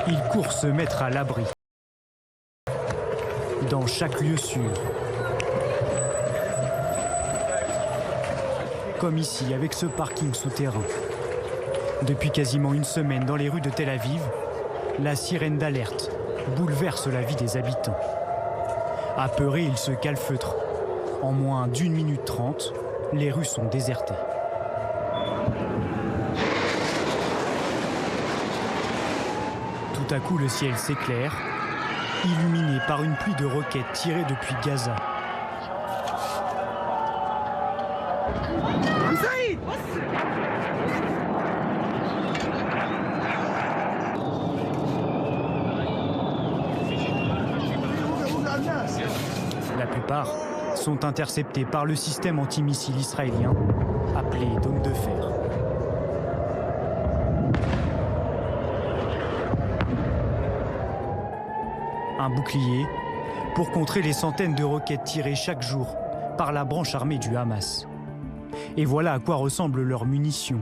Ils courent se mettre à l'abri. Dans chaque lieu sûr. Comme ici, avec ce parking souterrain. Depuis quasiment une semaine, dans les rues de Tel Aviv, la sirène d'alerte bouleverse la vie des habitants. Apeurés, ils se calfeutrent. En moins d'1 minute 30, les rues sont désertées. Tout à coup, le ciel s'éclaire, illuminé par une pluie de roquettes tirées depuis Gaza. La plupart sont interceptés par le système antimissile israélien, appelé Dôme de fer. Un bouclier pour contrer les centaines de roquettes tirées chaque jour par la branche armée du Hamas. Et voilà à quoi ressemblent leurs munitions.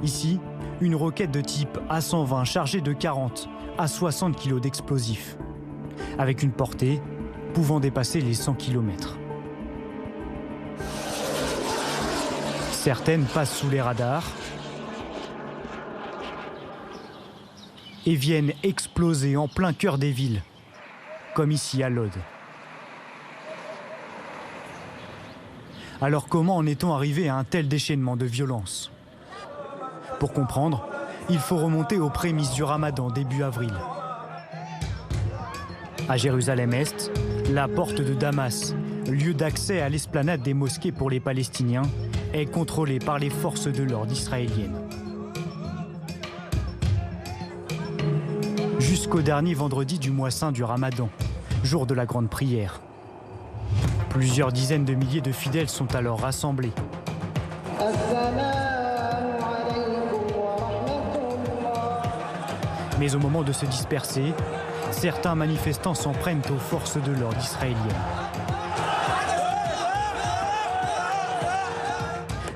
Ici, une roquette de type A120 chargée de 40 à 60 kg d'explosifs, avec une portée pouvant dépasser les 100 km. Certaines passent sous les radars et viennent exploser en plein cœur des villes, comme ici à Lod. Alors comment en est-on arrivé à un tel déchaînement de violence? Pour comprendre, il faut remonter aux prémices du Ramadan début avril. À Jérusalem-Est, la porte de Damas, lieu d'accès à l'esplanade des mosquées pour les Palestiniens, est contrôlée par les forces de l'ordre israéliennes. Jusqu'au dernier vendredi du mois saint du Ramadan, jour de la grande prière. Plusieurs dizaines de milliers de fidèles sont alors rassemblés. Mais au moment de se disperser, certains manifestants s'en prennent aux forces de l'ordre israéliennes.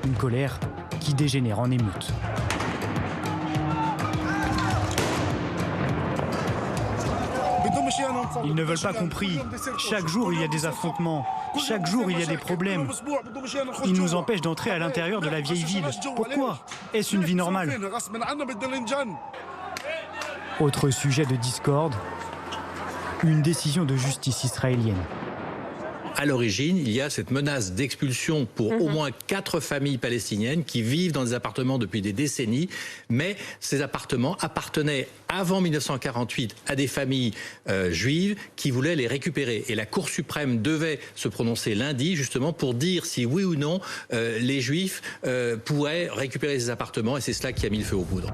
Une colère qui dégénère en émeute. Ils ne veulent pas compris. Chaque jour, il y a des affrontements. Chaque jour, il y a des problèmes. Ils nous empêchent d'entrer à l'intérieur de la vieille ville. Pourquoi? Est-ce une vie normale? Autre sujet de discorde, une décision de justice israélienne. À l'origine, il y a cette menace d'expulsion pour au moins 4 familles palestiniennes qui vivent dans des appartements depuis des décennies, mais ces appartements appartenaient avant 1948 à des familles juives qui voulaient les récupérer. Et la Cour suprême devait se prononcer lundi justement pour dire si oui ou non les Juifs pourraient récupérer ces appartements, et c'est cela qui a mis le feu aux poudres.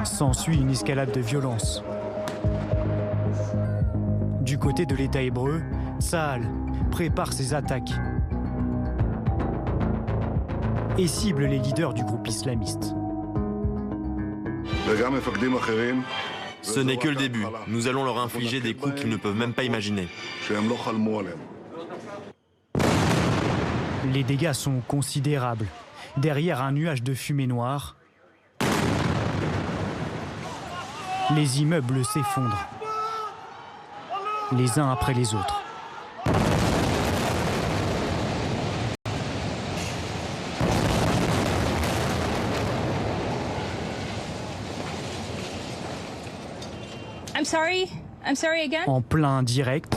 S'ensuit une escalade de violence. Du côté de l'État hébreu, Tsahal prépare ses attaques et cible les leaders du groupe islamiste. Ce n'est que le début. Nous allons leur infliger des coups qu'ils ne peuvent même pas imaginer. Les dégâts sont considérables. Derrière un nuage de fumée noire, les immeubles s'effondrent, les uns après les autres. I'm sorry again? En plein direct.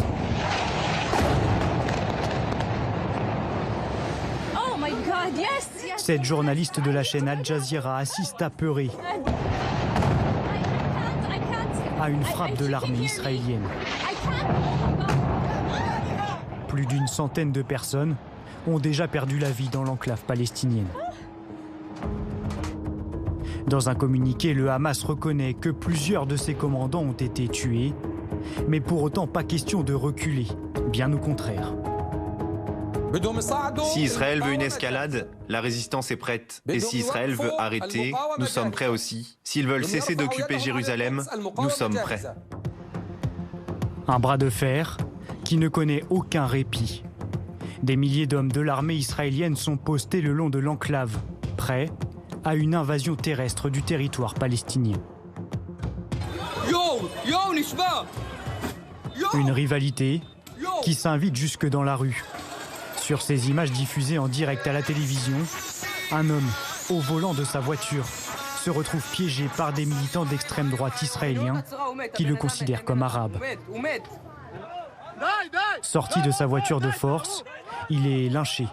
Oh my God, yes! Cette journaliste de la chaîne Al Jazeera assiste apeurée à une frappe de l'armée israélienne. Plus d'une centaine de personnes ont déjà perdu la vie dans l'enclave palestinienne. Dans un communiqué, le Hamas reconnaît que plusieurs de ses commandants ont été tués, mais pour autant pas question de reculer, bien au contraire. Si Israël veut une escalade, la résistance est prête. Et si Israël veut arrêter, nous sommes prêts aussi. S'ils veulent cesser d'occuper Jérusalem, nous sommes prêts. Un bras de fer qui ne connaît aucun répit. Des milliers d'hommes de l'armée israélienne sont postés le long de l'enclave, prêts à une invasion terrestre du territoire palestinien. Une rivalité qui s'invite jusque dans la rue. Sur ces images diffusées en direct à la télévision, un homme au volant de sa voiture se retrouve piégé par des militants d'extrême droite israéliens qui le considèrent comme arabe. Sorti de sa voiture de force, il est lynché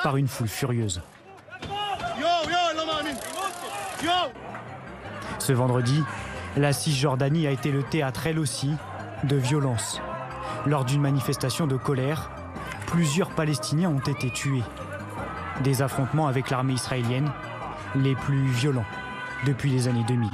par une foule furieuse. Ce vendredi, la Cisjordanie a été le théâtre, elle aussi, de violences. Lors d'une manifestation de colère, plusieurs Palestiniens ont été tués. Des affrontements avec l'armée israélienne, les plus violents depuis les années 2000.